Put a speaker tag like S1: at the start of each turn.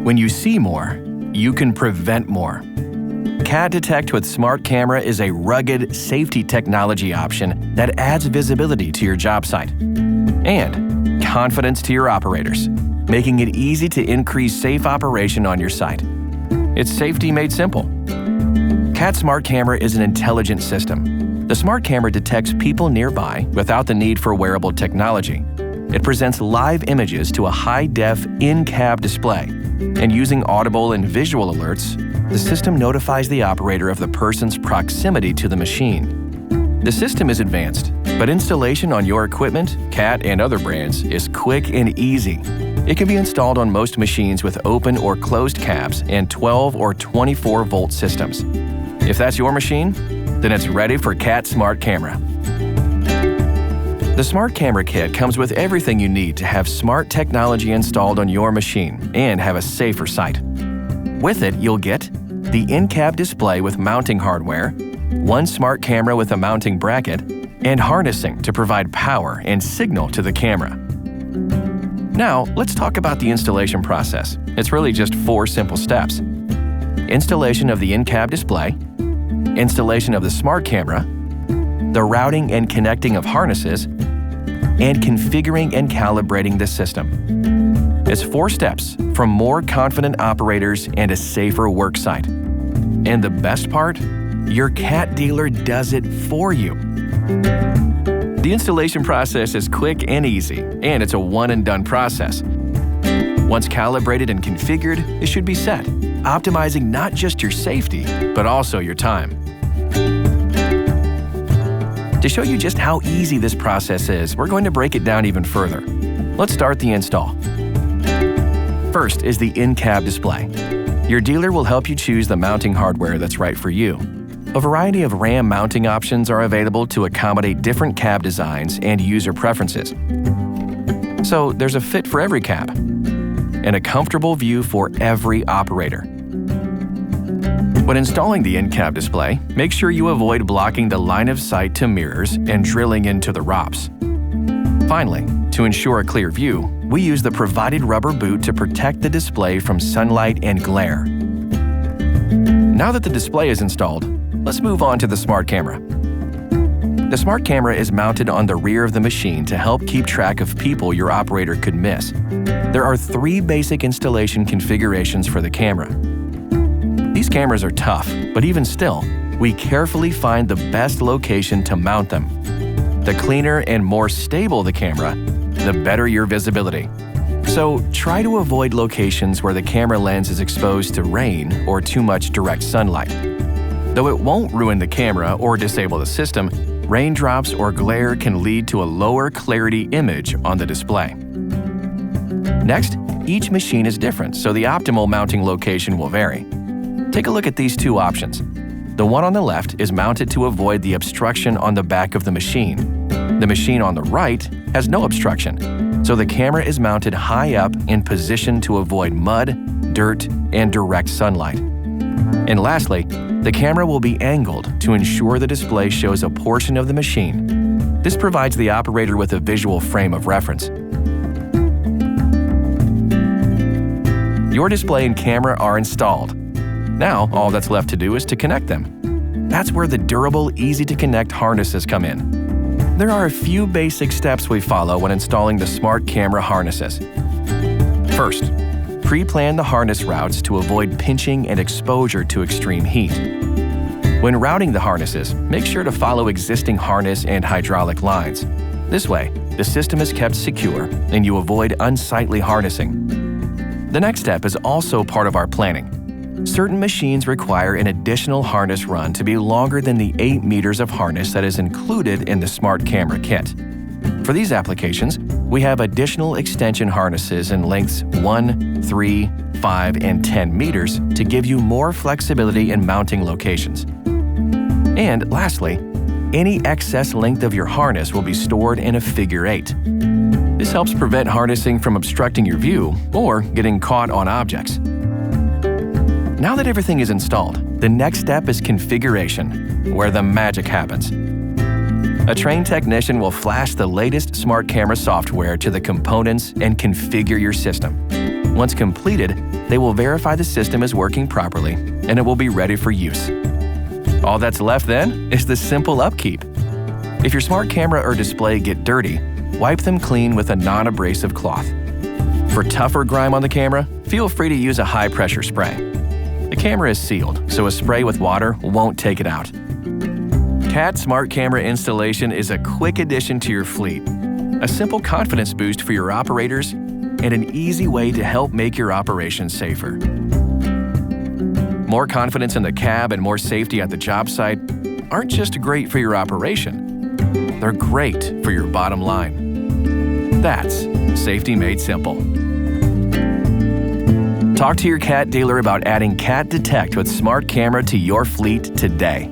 S1: When you see more, you can prevent more. CAT Detect with Smart Camera is a rugged safety technology option that adds visibility to your job site and confidence to your operators, making it easy to increase safe operation on your site. It's safety made simple. CAT Smart Camera is an intelligent system. The Smart Camera detects people nearby without the need for wearable technology. It presents live images to a high-def in-cab display, and using audible and visual alerts, the system notifies the operator of the person's proximity to the machine. The system is advanced, but installation on your equipment, CAT and other brands, is quick and easy. It can be installed on most machines with open or closed cabs and 12 or 24-volt systems. If that's your machine, then it's ready for CAT Smart Camera. The Smart Camera Kit comes with everything you need to have smart technology installed on your machine and have a safer site. With it, you'll get the in-cab display with mounting hardware, one smart camera with a mounting bracket, and harnessing to provide power and signal to the camera. Now, let's talk about the installation process. It's really just 4 simple steps. Installation of the in-cab display, installation of the smart camera, the routing and connecting of harnesses, and configuring and calibrating the system. It's 4 steps for more confident operators and a safer work site. And the best part? Your CAT dealer does it for you. The installation process is quick and easy, and it's a one-and-done process. Once calibrated and configured, it should be set, optimizing not just your safety, but also your time. To show you just how easy this process is, we're going to break it down even further. Let's start the install. First is the in-cab display. Your dealer will help you choose the mounting hardware that's right for you. A variety of RAM mounting options are available to accommodate different cab designs and user preferences. So there's a fit for every cab and a comfortable view for every operator. When installing the in-cab display, make sure you avoid blocking the line of sight to mirrors and drilling into the ROPs. Finally, to ensure a clear view, we use the provided rubber boot to protect the display from sunlight and glare. Now that the display is installed, let's move on to the smart camera. The smart camera is mounted on the rear of the machine to help keep track of people your operator could miss. There are 3 basic installation configurations for the camera. These cameras are tough, but even still, we carefully find the best location to mount them. The cleaner and more stable the camera, the better your visibility. So try to avoid locations where the camera lens is exposed to rain or too much direct sunlight. Though it won't ruin the camera or disable the system, raindrops or glare can lead to a lower clarity image on the display. Next, each machine is different, so the optimal mounting location will vary. Take a look at these 2 options. The one on the left is mounted to avoid the obstruction on the back of the machine. The machine on the right has no obstruction, so the camera is mounted high up and positioned to avoid mud, dirt, and direct sunlight. And lastly, the camera will be angled to ensure the display shows a portion of the machine. This provides the operator with a visual frame of reference. Your display and camera are installed. Now, all that's left to do is to connect them. That's where the durable, easy-to-connect harnesses come in. There are a few basic steps we follow when installing the smart camera harnesses. First, pre-plan the harness routes to avoid pinching and exposure to extreme heat. When routing the harnesses, make sure to follow existing harness and hydraulic lines. This way, the system is kept secure and you avoid unsightly harnessing. The next step is also part of our planning. Certain machines require an additional harness run to be longer than the 8 meters of harness that is included in the Smart Camera Kit. For these applications, we have additional extension harnesses in lengths 1, 3, 5, and 10 meters to give you more flexibility in mounting locations. And lastly, any excess length of your harness will be stored in a figure 8. This helps prevent harnessing from obstructing your view or getting caught on objects. Now that everything is installed, the next step is configuration, where the magic happens. A trained technician will flash the latest smart camera software to the components and configure your system. Once completed, they will verify the system is working properly and it will be ready for use. All that's left then is the simple upkeep. If your smart camera or display get dirty, wipe them clean with a non-abrasive cloth. For tougher grime on the camera, feel free to use a high-pressure spray. The camera is sealed, so a spray with water won't take it out. CAT Smart Camera installation is a quick addition to your fleet, a simple confidence boost for your operators, and an easy way to help make your operations safer. More confidence in the cab and more safety at the job site aren't just great for your operation, they're great for your bottom line. That's safety made simple. Talk to your CAT dealer about adding CAT Detect with Smart Camera to your fleet today.